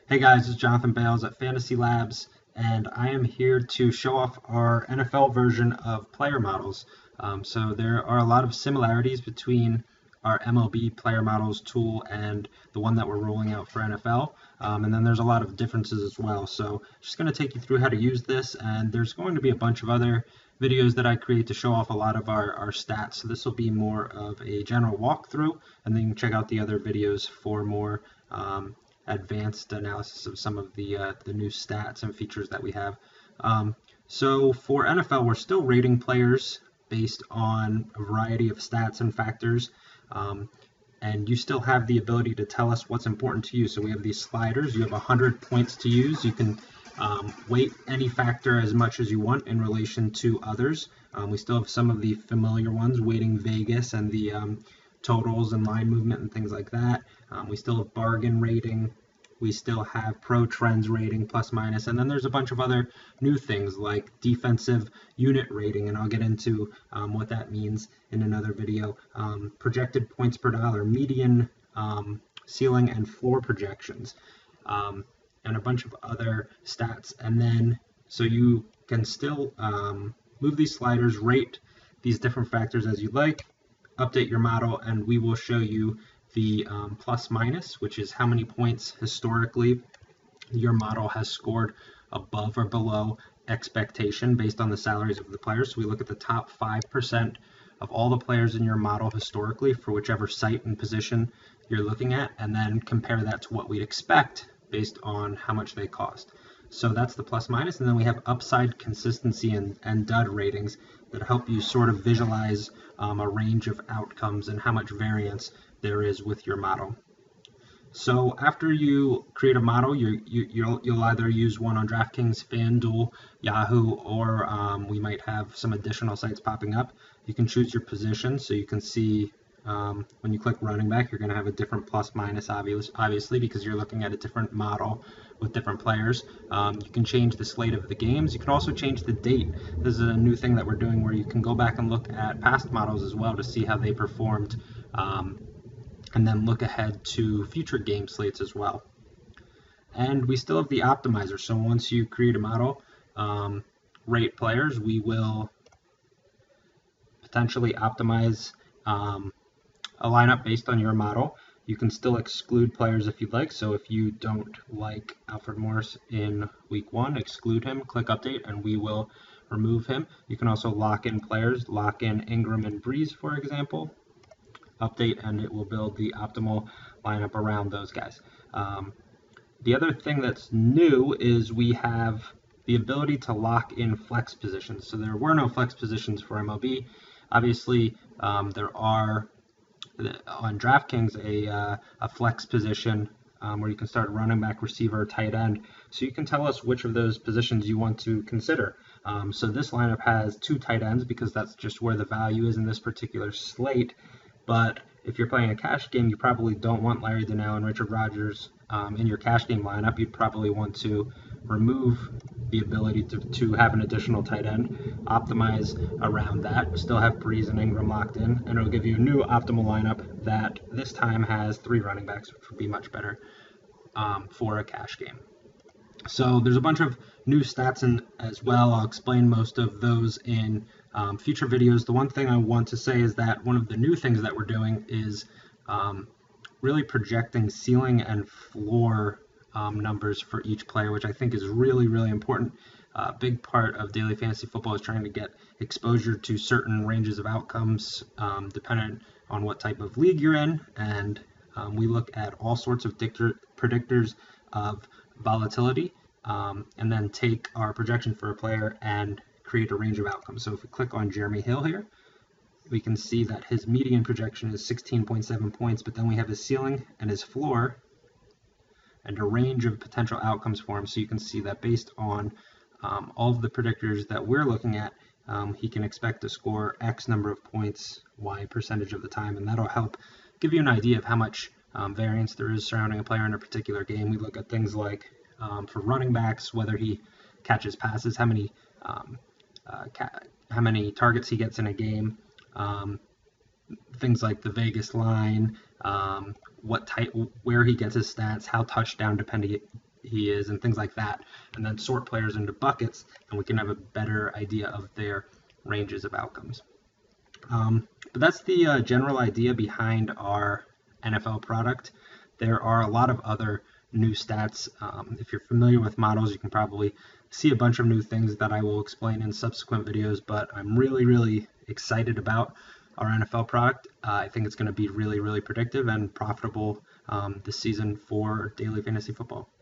Hey guys, this is Jonathan Bales at FantasyLabs, and I am here to show off our NFL version of player models. So there are a lot of similarities between our MLB player models tool and the one that we're rolling out for NFL. And then there's a lot of differences as well. So just going to take you through how to use this, and there's going to be a bunch of other videos that I create to show off a lot of our stats. So this will be more of a general walkthrough, and then you can check out the other videos for more advanced analysis of some of the new stats and features that we have. So for NFL, we're still rating players based on a variety of stats and factors. And you still have the ability to tell us what's important to you. So we have these sliders. You have 100 points to use. You can weight any factor as much as you want in relation to others. We still have some of the familiar ones, weighting Vegas and the totals and line movement and things like that. We still have bargain rating. We still have pro trends rating, plus minus, and then there's a bunch of other new things like defensive unit rating, and I'll get into what that means in another video. Projected points per dollar, median, ceiling, and floor projections, and a bunch of other stats. And then so you can still move these sliders, rate these different factors as you like, update your model, and we will show you the plus minus, which is how many points historically your model has scored above or below expectation based on the salaries of the players. So we look at the top 5% of all the players in your model historically for whichever site and position you're looking at, and then compare that to what we'd expect based on how much they cost. So that's the plus minus, and then we have upside, consistency, and dud ratings that help you sort of visualize a range of outcomes and how much variance there is with your model. So after you create a model, you'll either use one on DraftKings, FanDuel, Yahoo, or we might have some additional sites popping up. You can choose your position, so you can see when you click running back, you're going to have a different plus minus, obviously, because you're looking at a different model with different players. You can change the slate of the games. You can also change the date. This is a new thing that we're doing where you can go back and look at past models as well to see how they performed, and then look ahead to future game slates as well. And we still have the optimizer. So once you create a model, rate players, we will potentially optimize a lineup based on your model. You can still exclude players if you'd like. So if you don't like Alfred Morris in week 1, exclude him, click update, and we will remove him. You can also lock in players, lock in Ingram and Breeze, for example, update, and it will build the optimal lineup around those guys. The other thing that's new is we have the ability to lock in flex positions. So there were no flex positions for MLB. Obviously, there are on DraftKings a flex position where you can start running back, receiver, tight end. So you can tell us which of those positions you want to consider. So this lineup has 2 tight ends because that's just where the value is in this particular slate. But if you're playing a cash game, you probably don't want Larry Donnell and Richard Rodgers in your cash game lineup. You'd probably want to remove the ability to have an additional tight end, optimize around that, still have Breeze and Ingram locked in, and it'll give you a new optimal lineup that this time has 3 running backs, which would be much better for a cash game. So there's a bunch of new stats in as well. I'll explain most of those in future videos. The one thing I want to say is that one of the new things that we're doing is really projecting ceiling and floor numbers for each player, which I think is really, really important. A big part of daily fantasy football is trying to get exposure to certain ranges of outcomes dependent on what type of league you're in, and we look at all sorts of predictors of volatility, and then take our projection for a player and create a range of outcomes. So if we click on Jeremy Hill here, we can see that his median projection is 16.7 points, but then we have his ceiling and his floor and a range of potential outcomes for him. So you can see that based on all of the predictors that we're looking at, he can expect to score X number of points, Y percentage of the time, and that'll help give you an idea of how much variance there is surrounding a player in a particular game. We look at things like for running backs, whether he catches passes, how many targets he gets in a game, things like the Vegas line, where he gets his stats, how touchdown dependent he is and things like that, and then sort players into buckets, and we can have a better idea of their ranges of outcomes. But that's the general idea behind our NFL product. There are a lot of other new stats. If you're familiar with models, you can probably see a bunch of new things that I will explain in subsequent videos, but I'm really, really excited about our NFL product. I think it's going to be really, really predictive and profitable this season for daily fantasy football.